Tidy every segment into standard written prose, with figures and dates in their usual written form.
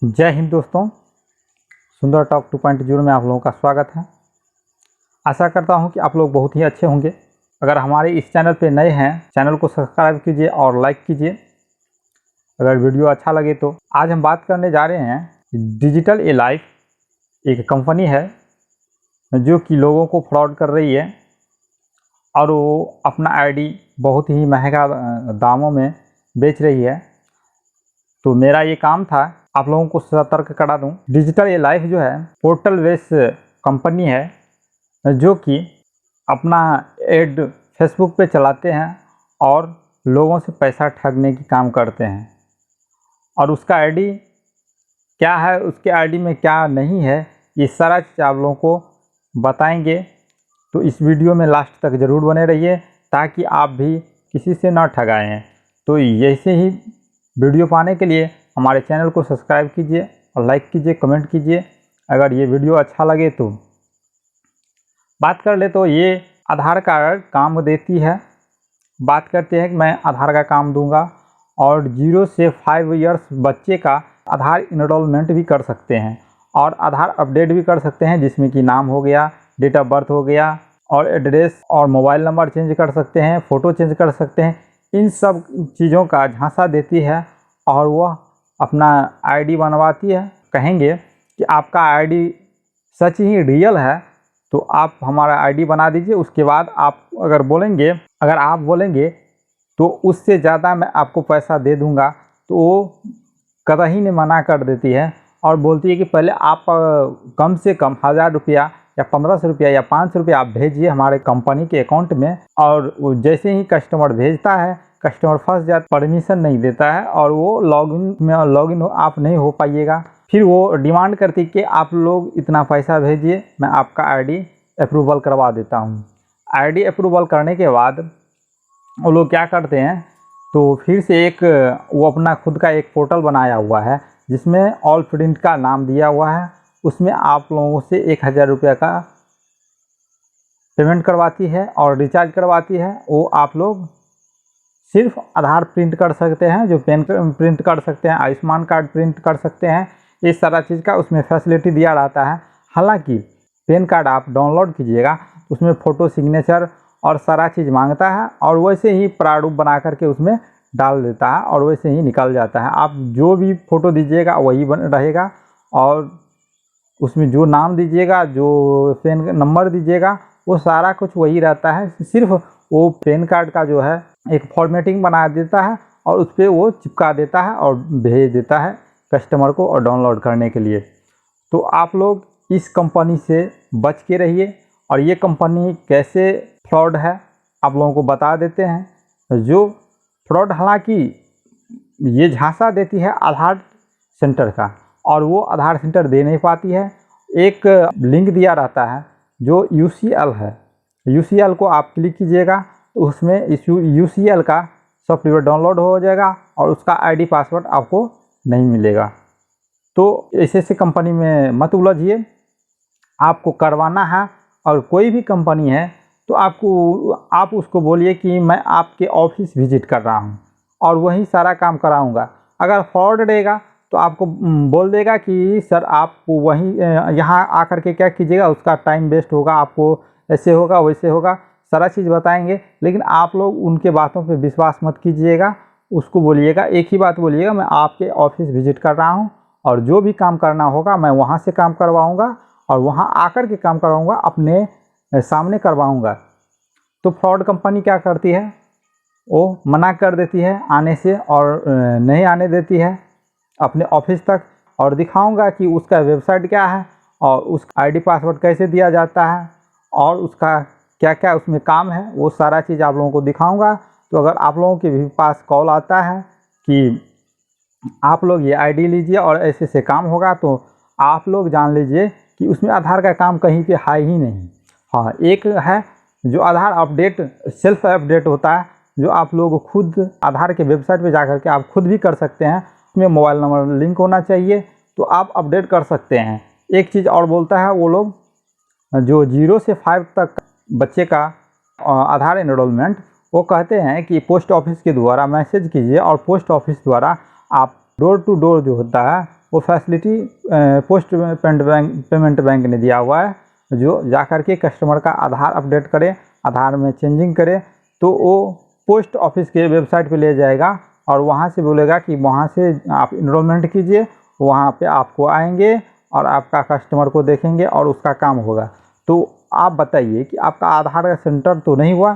जय हिंद दोस्तों, सुंदर टॉक 2.0 में आप लोगों का स्वागत है। आशा करता हूं कि आप लोग बहुत ही अच्छे होंगे। अगर हमारे इस चैनल पे नए हैं, चैनल को सब्सक्राइब कीजिए और लाइक कीजिए अगर वीडियो अच्छा लगे तो। आज हम बात करने जा रहे हैं डिजिटल ए लाइफ एक कंपनी है जो कि लोगों को फ्रॉड कर रही है और वो अपना आईडी बहुत ही महंगा दामों में बेच रही है। तो मेरा ये काम था आप लोगों को सतर्क करा दूं। डिजिटल ए लाइफ जो है पोर्टल बेस कंपनी है जो कि अपना एड फेसबुक पे चलाते हैं और लोगों से पैसा ठगने की काम करते हैं। और उसका आईडी क्या है, उसके आईडी में क्या नहीं है, ये सारा चीज़ आप लोगों को बताएंगे। तो इस वीडियो में लास्ट तक ज़रूर बने रहिए ताकि आप भी किसी से ना ठगाएं। तो ऐसे ही वीडियो पाने के लिए हमारे चैनल को सब्सक्राइब कीजिए और लाइक कीजिए, कमेंट कीजिए अगर ये वीडियो अच्छा लगे तो। बात कर ले तो ये आधार कार्ड काम देती है। बात करते हैं कि मैं आधार का काम दूंगा और 0 से 5 इयर्स बच्चे का आधार इनरोलमेंट भी कर सकते हैं और आधार अपडेट भी कर सकते हैं, जिसमें कि नाम हो गया, डेट ऑफ बर्थ हो गया और एड्रेस और मोबाइल नंबर चेंज कर सकते हैं, फ़ोटो चेंज कर सकते हैं। इन सब चीज़ों का झांसा देती है और वह अपना आईडी बनवाती है। कहेंगे कि आपका आईडी सच ही रियल है तो आप हमारा आईडी बना दीजिए। उसके बाद आप अगर आप बोलेंगे तो उससे ज़्यादा मैं आपको पैसा दे दूंगा, तो वो कतई नहीं मना कर देती है और बोलती है कि पहले आप कम से कम 1000 रुपया या 1500 रुपया या 500 रुपया आप भेजिए हमारे कंपनी के अकाउंट में। और जैसे ही कस्टमर भेजता है, कस्टमर फंस जाता, परमिशन नहीं देता है और वो लॉगिन आप नहीं हो पाइएगा। फिर वो डिमांड करती कि आप लोग इतना पैसा भेजिए, मैं आपका आईडी अप्रूवल करवा देता हूँ। आईडी अप्रूवल करने के बाद वो लोग क्या करते हैं, तो फिर से वो अपना खुद का एक पोर्टल बनाया हुआ है जिसमें ऑल प्रिंट का नाम दिया हुआ है। उसमें आप लोगों से 1000 रुपये का पेमेंट करवाती है और रिचार्ज करवाती है। वो आप लोग सिर्फ आधार प्रिंट कर सकते हैं, जो पेन प्रिंट कर सकते हैं, आयुष्मान कार्ड प्रिंट कर सकते हैं, इस सारा चीज़ का उसमें फैसिलिटी दिया रहता है। हालांकि पेन कार्ड आप डाउनलोड कीजिएगा उसमें फ़ोटो, सिग्नेचर और सारा चीज़ मांगता है और वैसे ही प्रारूप बना करके उसमें डाल देता है और वैसे ही निकल जाता है। आप जो भी फ़ोटो दीजिएगा वही रहेगा और उसमें जो नाम दीजिएगा, जो पेन नंबर दीजिएगा, वो सारा कुछ वही रहता है। सिर्फ वो पेन कार्ड का जो है एक फॉर्मेटिंग बना देता है और उस पर वो चिपका देता है और भेज देता है कस्टमर को और डाउनलोड करने के लिए। तो आप लोग इस कंपनी से बच के रहिए। और ये कंपनी कैसे फ्रॉड है आप लोगों को बता देते हैं। जो फ्रॉड, हालांकि ये झांसा देती है आधार सेंटर का और वो आधार सेंटर दे नहीं पाती है। एक लिंक दिया रहता है जो UCL है, UCL को आप क्लिक कीजिएगा तो उसमें इस UCL का सॉफ्टवेयर डाउनलोड हो जाएगा और उसका आईडी पासवर्ड आपको नहीं मिलेगा। तो ऐसे कंपनी में मत उलझिए। आपको करवाना है और कोई भी कंपनी है तो आप उसको बोलिए कि मैं आपके ऑफिस विजिट कर रहा हूं और वही सारा काम कराऊंगा। अगर फ्रॉड रहेगा तो आपको बोल देगा कि सर आप वहीं यहाँ आकर के क्या कीजिएगा, उसका टाइम वेस्ट होगा, आपको ऐसे होगा वैसे होगा, सारा चीज़ बताएंगे। लेकिन आप लोग उनके बातों पे विश्वास मत कीजिएगा। उसको बोलिएगा, एक ही बात बोलिएगा, मैं आपके ऑफिस विजिट कर रहा हूँ और जो भी काम करना होगा मैं वहाँ से काम करवाऊँगा और वहाँ आकर के काम करवाऊँगा, अपने सामने करवाऊँगा। तो फ्रॉड कंपनी क्या करती है, वो मना कर देती है आने से और नहीं आने देती है अपने ऑफिस तक, और दिखाऊंगा कि उसका वेबसाइट क्या है और उस आईडी पासवर्ड कैसे दिया जाता है और उसका क्या क्या उसमें काम है, वो सारा चीज़ आप लोगों को दिखाऊंगा। तो अगर आप लोगों के भी पास कॉल आता है कि आप लोग ये आईडी लीजिए और ऐसे से काम होगा, तो आप लोग जान लीजिए कि उसमें आधार का काम कहीं पे है ही नहीं। हाँ, एक है जो आधार अपडेट, सेल्फ अपडेट होता है, जो आप लोग खुद आधार के वेबसाइट पे जाकर के आप खुद भी कर सकते हैं। उसमें मोबाइल नंबर लिंक होना चाहिए तो आप अपडेट कर सकते हैं। एक चीज़ और बोलता है, वो लोग जो 0 से 5 तक बच्चे का आधार एनरोलमेंट, वो कहते हैं कि पोस्ट ऑफिस के द्वारा मैसेज कीजिए और पोस्ट ऑफिस द्वारा आप डोर टू डोर जो होता है वो फैसिलिटी पोस्ट पेमेंट बैंक ने दिया हुआ है, जो जा कर के कस्टमर का आधार अपडेट करे, आधार में चेंजिंग करे, तो वो पोस्ट ऑफिस के वेबसाइट पे ले जाएगा और वहाँ से बोलेगा कि वहाँ से आप इनरोलमेंट कीजिए, वहाँ पे आपको आएंगे और आपका कस्टमर को देखेंगे और उसका काम होगा। तो आप बताइए कि आपका आधार का सेंटर तो नहीं हुआ,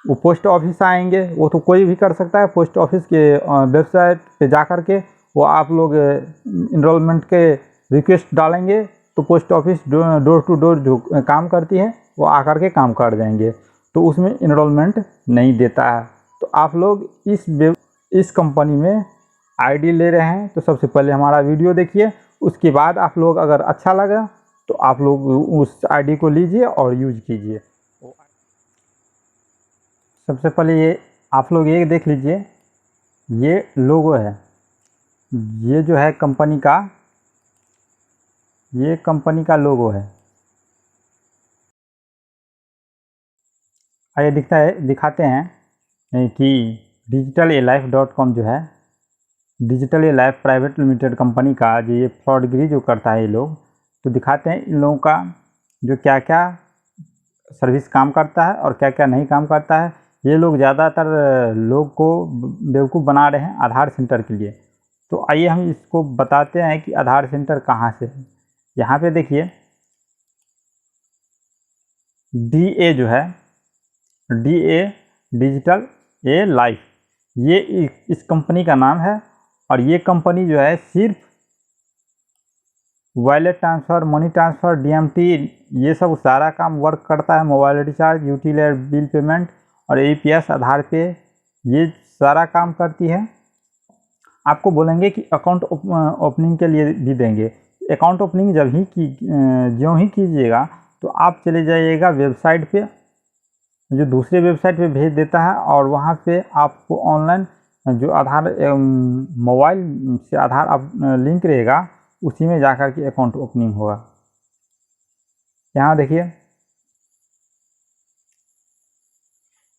वो पोस्ट ऑफिस आएंगे, वो तो कोई भी कर सकता है। पोस्ट ऑफिस के वेबसाइट पे जा कर के वो आप लोग इनरोलमेंट के रिक्वेस्ट डालेंगे तो post office door to door जो काम करती है वो आकर के काम कर देंगे, तो उसमें इनरोलमेंट नहीं देता है। तो आप लोग इस कंपनी में आईडी ले रहे हैं तो सबसे पहले हमारा वीडियो देखिए, उसके बाद आप लोग अगर अच्छा लगा तो आप लोग उस आईडी को लीजिए और यूज कीजिए। सबसे पहले ये आप लोग ये देख लीजिए, ये लोगो है, ये जो है कंपनी का, ये कंपनी का लोगो है। आइए दिखाते हैं कि digitalaLife.com जो है, digitalaLife प्राइवेट लिमिटेड कंपनी का जो ये फ्रॉडगिरी जो करता है ये लोग, तो दिखाते हैं इन लोगों का जो क्या क्या सर्विस काम करता है और क्या क्या नहीं काम करता है। ये लोग ज़्यादातर लोग को बेवकूफ़ बना रहे हैं आधार सेंटर के लिए। तो आइए हम इसको बताते हैं कि आधार सेंटर कहाँ से है। यहाँ पे देखिए DA जो है, DA डिजिटल ए लाइफ, ये इस कंपनी का नाम है। और ये कंपनी जो है सिर्फ wallet transfer, money transfer, DMT, ये सब सारा काम वर्क करता है। Mobile recharge, utility bill payment और APS आधार पे ये सारा काम करती है। आपको बोलेंगे कि अकाउंट ओपनिंग के लिए भी देंगे। अकाउंट ओपनिंग ज्यों ही कीजिएगा तो आप चले जाइएगा वेबसाइट पे, जो दूसरे वेबसाइट पे भेज देता है, और वहाँ पे आपको ऑनलाइन जो आधार मोबाइल से आधार लिंक रहेगा उसी में जाकर के अकाउंट ओपनिंग होगा। यहाँ देखिए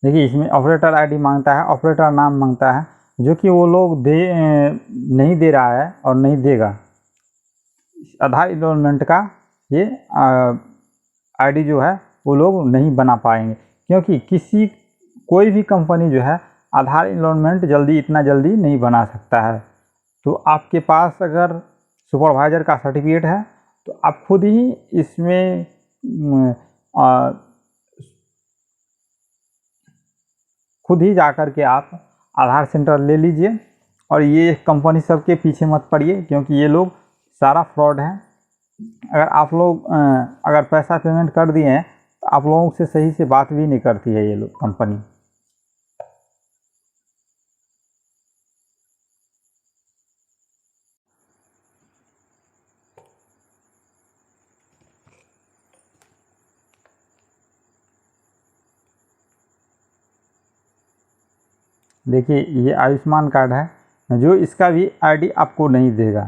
इसमें ऑपरेटर आईडी मांगता है, ऑपरेटर नाम मांगता है, जो कि वो लोग नहीं दे रहा है और नहीं देगा। आधार इनरोलमेंट का ये आईडी जो है वो लोग नहीं बना पाएंगे, क्योंकि कोई भी कंपनी जो है आधार इनरोलमेंट इतना जल्दी नहीं बना सकता है। तो आपके पास अगर सुपरवाइज़र का सर्टिफिकेट है तो आप खुद ही इसमें खुद ही जा कर के आप आधार सेंटर ले लीजिए। और ये कंपनी सब के पीछे मत पड़िए, क्योंकि ये लोग सारा फ्रॉड हैं। अगर आप लोग अगर पैसा पेमेंट कर दिए हैं तो आप लोगों से सही से बात भी नहीं करती है ये लोग कंपनी। देखिए ये आयुष्मान कार्ड है, जो इसका भी आईडी आपको नहीं देगा,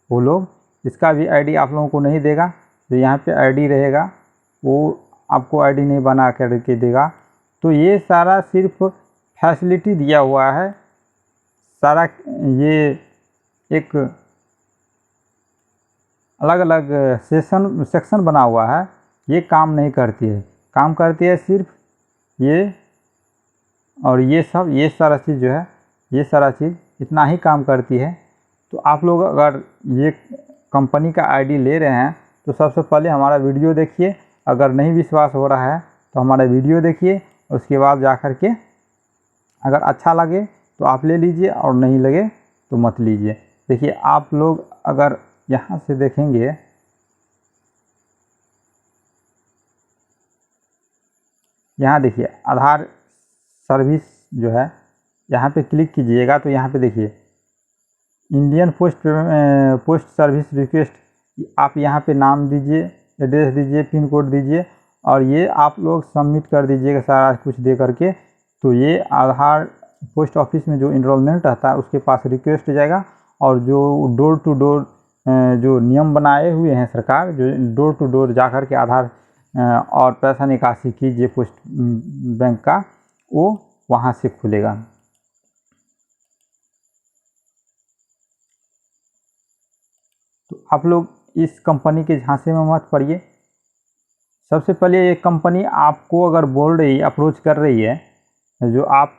वो लोग इसका भी आईडी आप लोगों को नहीं देगा। जो यहाँ पे आईडी रहेगा वो आपको आईडी नहीं बना करके देगा। तो ये सारा सिर्फ फैसिलिटी दिया हुआ है, सारा ये एक अलग अलग सेक्शन बना हुआ है। ये काम नहीं करती है, काम करती है सिर्फ ये और ये सारा चीज़ जो है, ये सारा चीज़ इतना ही काम करती है। तो आप लोग अगर ये कंपनी का आईडी ले रहे हैं तो सबसे पहले हमारा वीडियो देखिए। अगर नहीं विश्वास हो रहा है तो हमारा वीडियो देखिए, उसके बाद जा कर के अगर अच्छा लगे तो आप ले लीजिए और नहीं लगे तो मत लीजिए। देखिए आप लोग अगर यहाँ से देखेंगे, यहाँ देखिए आधार सर्विस जो है, यहाँ पे क्लिक कीजिएगा तो यहाँ पे देखिए इंडियन पोस्ट सर्विस रिक्वेस्ट, आप यहाँ पे नाम दीजिए, एड्रेस दीजिए, पिन कोड दीजिए और ये आप लोग सबमिट कर दीजिएगा सारा कुछ दे करके। तो ये आधार पोस्ट ऑफिस में जो इनरोलमेंट रहता है उसके पास रिक्वेस्ट जाएगा, और जो डोर टू डोर जो नियम बनाए हुए हैं सरकार, जो डोर टू डोर जा कर के आधार और पैसा निकासी कीजिए पोस्ट बैंक का, वो वहाँ से खुलेगा। तो आप लोग इस कंपनी के झांसे में मत पड़िए। सबसे पहले ये कंपनी आपको अगर बोल रही अप्रोच कर रही है जो आप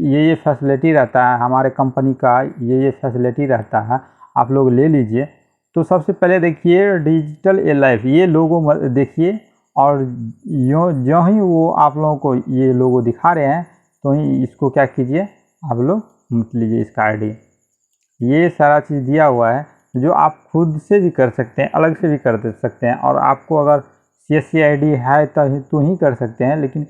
ये फैसिलिटी रहता है हमारे कंपनी का, ये फैसिलिटी रहता है, आप लोग ले लीजिए। तो सबसे पहले देखिए डिजिटल ए लाइफ ये लोगो देखिए, और जो ही वो आप लोगों को ये लोगो दिखा रहे हैं तो ही इसको क्या कीजिए, आप लोग मत लीजिए इसका आईडी। ये सारा चीज़ दिया हुआ है जो आप खुद से भी कर सकते हैं, अलग से भी कर दे सकते हैं, और आपको अगर CSC ID है तो ही कर सकते हैं। लेकिन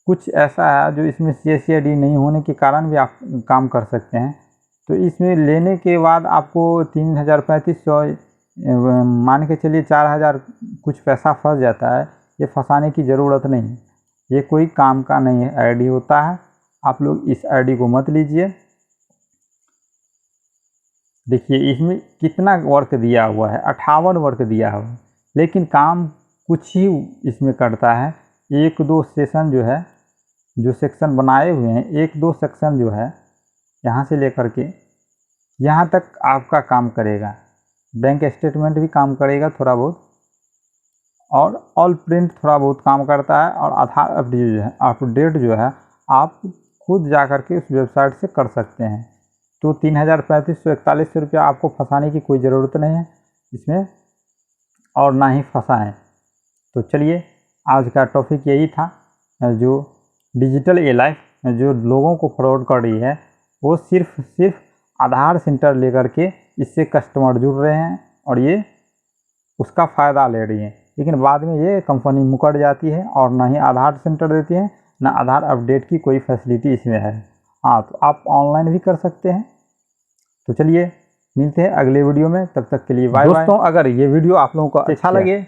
कुछ ऐसा है जो इसमें CSC ID नहीं होने के कारण भी आप काम कर सकते हैं। तो इसमें लेने के बाद आपको 3,3500 मान के चलिए 4,000 कुछ पैसा फंस जाता है। ये फंसाने की ज़रूरत नहीं है, ये कोई काम का नहीं है आईडी होता है। आप लोग इस आईडी को मत लीजिए। देखिए इसमें कितना वर्क दिया हुआ है, 58 वर्क दिया हुआ है, लेकिन काम कुछ ही इसमें करता है। 1-2 सेशन जो है, जो सेक्शन बनाए हुए हैं 1-2 सेक्शन जो है यहाँ से लेकर के यहाँ तक आपका काम करेगा। बैंक स्टेटमेंट भी काम करेगा थोड़ा बहुत, और ऑल प्रिंट थोड़ा बहुत काम करता है, और आधार अपडेट जो है आप खुद जा कर के उस वेबसाइट से कर सकते हैं। तो 3,3541 रुपया आपको फंसाने की कोई ज़रूरत नहीं है इसमें, और ना ही फंसाएं। तो चलिए आज का टॉपिक यही था। जो डिजिटल ए लाइफ जो लोगों को फ्रॉड कर रही है वो सिर्फ आधार सेंटर लेकर के इससे कस्टमर जुड़ रहे हैं और ये उसका फ़ायदा ले रही हैं। लेकिन बाद में ये कंपनी मुकर जाती है और ना ही आधार सेंटर देती है, ना आधार अपडेट की कोई फैसिलिटी इसमें है। हाँ, तो आप ऑनलाइन भी कर सकते हैं। तो चलिए मिलते हैं अगले वीडियो में, तब तक के लिए बाय बाय। दोस्तों अगर ये वीडियो आप लोगों को अच्छा लगे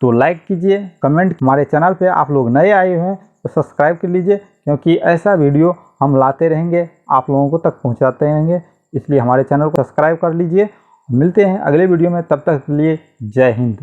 तो लाइक कीजिए, कमेंट। हमारे चैनल पे आप लोग नए आए हुए हैं तो सब्सक्राइब कर लीजिए, क्योंकि ऐसा वीडियो हम लाते रहेंगे, आप लोगों को तक पहुंचाते रहेंगे। इसलिए हमारे चैनल को सब्सक्राइब कर लीजिए। मिलते हैं अगले वीडियो में, तब तक के लिए जय हिंद।